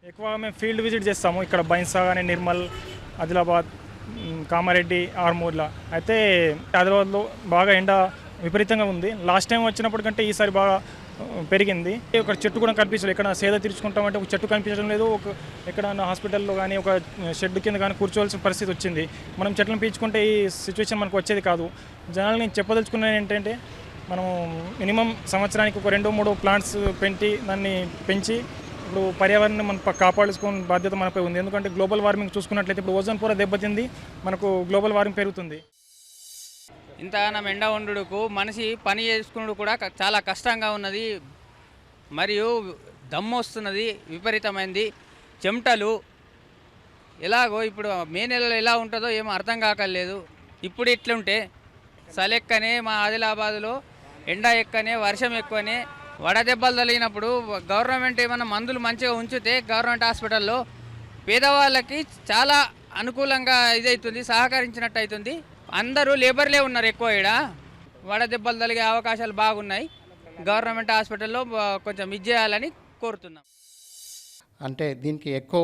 ఎక్కువ మేము field visit చేస్తాము. ఇక్కడ బైన్సా కానీ నిర్మల్, ఆదిలాబాద్, కామారెడ్డి, ఆర్మూర్ల. అయితే ఆదిలాబాద్లో బాగా ఎండ విపరీతంగా ఉంది. లాస్ట్ టైం వచ్చినప్పుడు కంటే ఈసారి బాగా పెరిగింది. ఒక చెట్టు కూడా కనిపించలేదు. ఎక్కడ సేద తీర్చుకుంటామంటే ఒక చెట్టు కనిపించడం లేదు. ఎక్కడ హాస్పిటల్లో కానీ ఒక షెడ్ కింద కానీ కూర్చోవలసిన పరిస్థితి వచ్చింది. మనం చెట్లను పీల్చుకుంటే ఈ సిచ్యువేషన్ మనకు వచ్చేది కాదు. జనాలు నేను చెప్పదలుచుకున్నది ఏంటంటే మనము మినిమం సంవత్సరానికి ఒక 2-3 ప్లాంట్స్ దాన్ని పెంచి ఇప్పుడు పర్యావరణాన్ని మనం కాపాడుకునే బాధ్యత మనపై ఉంది. ఎందుకంటే గ్లోబల్ వార్మింగ్ చూసుకున్నట్లయితే ఇప్పుడు ఓజోన్ పొర దెబ్బతింది, మనకు గ్లోబల్ వార్మింగ్ పెరుగుతుంది. ఇంతగానం ఎండ వండుకు మనిషి పని చేసుకున్నది కూడా చాలా కష్టంగా ఉన్నది. మరియు దమ్ము వస్తున్నది, విపరీతమైంది చెమటలు. ఎలాగో ఇప్పుడు మే నెలలో ఎలా ఉంటుందో ఏమో అర్థం కాకలేదు. ఇప్పుడు ఇట్లుంటే చలెక్కనే మా ఆదిలాబాద్లో ఎండ ఎక్కనే, వర్షం ఎక్కువనే, వడదెబ్బలు తగిలినప్పుడు గవర్నమెంట్ ఏమైనా మందులు మంచిగా ఉంచితే గవర్నమెంట్ హాస్పిటల్లో పేదవాళ్ళకి చాలా అనుకూలంగా ఇదవుతుంది, సహకరించినట్టు అవుతుంది. అందరూ లేబర్లే ఉన్నారు ఎక్కువ. ఇక్కడ వడదెబ్బలు తగిలే అవకాశాలు బాగున్నాయి. గవర్నమెంట్ హాస్పిటల్లో కొంచెం ఇది చేయాలని కోరుతున్నాం. అంటే దీనికి ఎక్కువ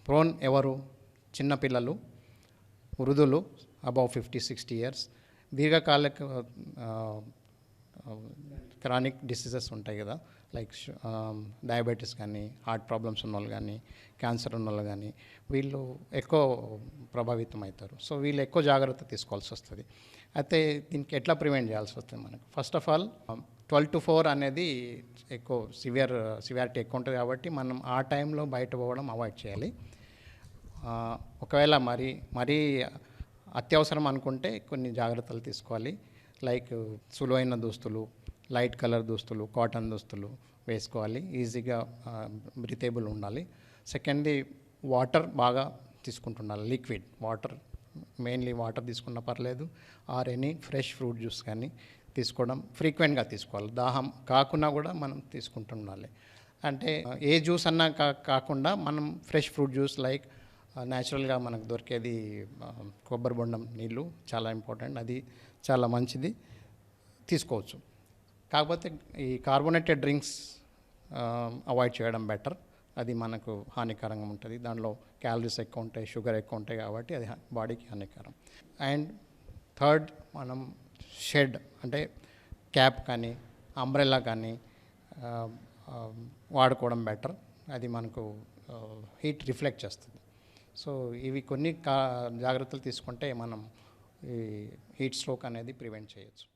ప్రోన్ ఎవరు? చిన్నపిల్లలు, వృద్ధులు అబౌవ్ 50-60 ఇయర్స్, దీర్ఘకాలిక క్రానిక్ డిసీజెస్ ఉంటాయి కదా, లైక్ డయాబెటీస్ కానీ, హార్ట్ ప్రాబ్లమ్స్ ఉన్నవాళ్ళు కానీ, క్యాన్సర్ ఉన్నవాళ్ళు కానీ, వీళ్ళు ఎక్కువ ప్రభావితం అవుతారు. సో వీళ్ళు ఎక్కువ జాగ్రత్త తీసుకోవాల్సి వస్తుంది. అయితే దీనికి ఎట్లా ప్రివెంట్ చేయాల్సి వస్తుంది? మనకు ఫస్ట్ ఆఫ్ ఆల్ 12 to 4 అనేది ఎక్కువ సివియారిటీ ఎక్కువ ఉంటుంది కాబట్టి మనం ఆ టైంలో బయట పోవడం అవాయిడ్ చేయాలి. ఒకవేళ మరీ అత్యవసరం అనుకుంటే కొన్ని జాగ్రత్తలు తీసుకోవాలి. లైక్ సులువైన దుస్తులు, లైట్ కలర్ దుస్తులు, కాటన్ దుస్తులు వేసుకోవాలి. ఈజీగా బ్రీతేబుల్ ఉండాలి. సెకండ్ది వాటర్ బాగా తీసుకుంటుండాలి. లిక్విడ్ వాటర్, మెయిన్లీ వాటర్ తీసుకున్నా పర్లేదు, or any fresh fruit juice కానీ తీసుకోవడం ఫ్రీక్వెంట్గా తీసుకోవాలి. దాహం కాకుండా కూడా మనం తీసుకుంటుండాలి. అంటే ఏ జ్యూస్ అన్నా కాకుండా మనం ఫ్రెష్ ఫ్రూట్ జ్యూస్ లైక్ న్యాచురల్గా మనకు దొరికేది కొబ్బరి బొండం నీళ్ళు చాలా ఇంపార్టెంట్, అది చాలా మంచిది, తీసుకోవచ్చు. కాకపోతే ఈ కార్బోనేటెడ్ డ్రింక్స్ అవాయిడ్ చేయడం బెటర్. అది మనకు హానికరంగా ఉంటుంది. దానిలో క్యాలరీస్ ఎక్కువ ఉంటాయి, షుగర్ ఎక్కువ ఉంటాయి కాబట్టి అది బాడీకి హానికరం. అండ్ థర్డ్, మనం షెడ్ అంటే క్యాప్ కానీ అంబ్రెల్లా కానీ వాడుకోవడం బెటర్. అది మనకు హీట్ రిఫ్లెక్ట్ చేస్తుంది. సో ఇవి కొన్ని జాగ్రత్తలు తీసుకుంటే మనం ఈ హీట్ స్ట్రోక్ అనేది ప్రివెంట్ చేయొచ్చు.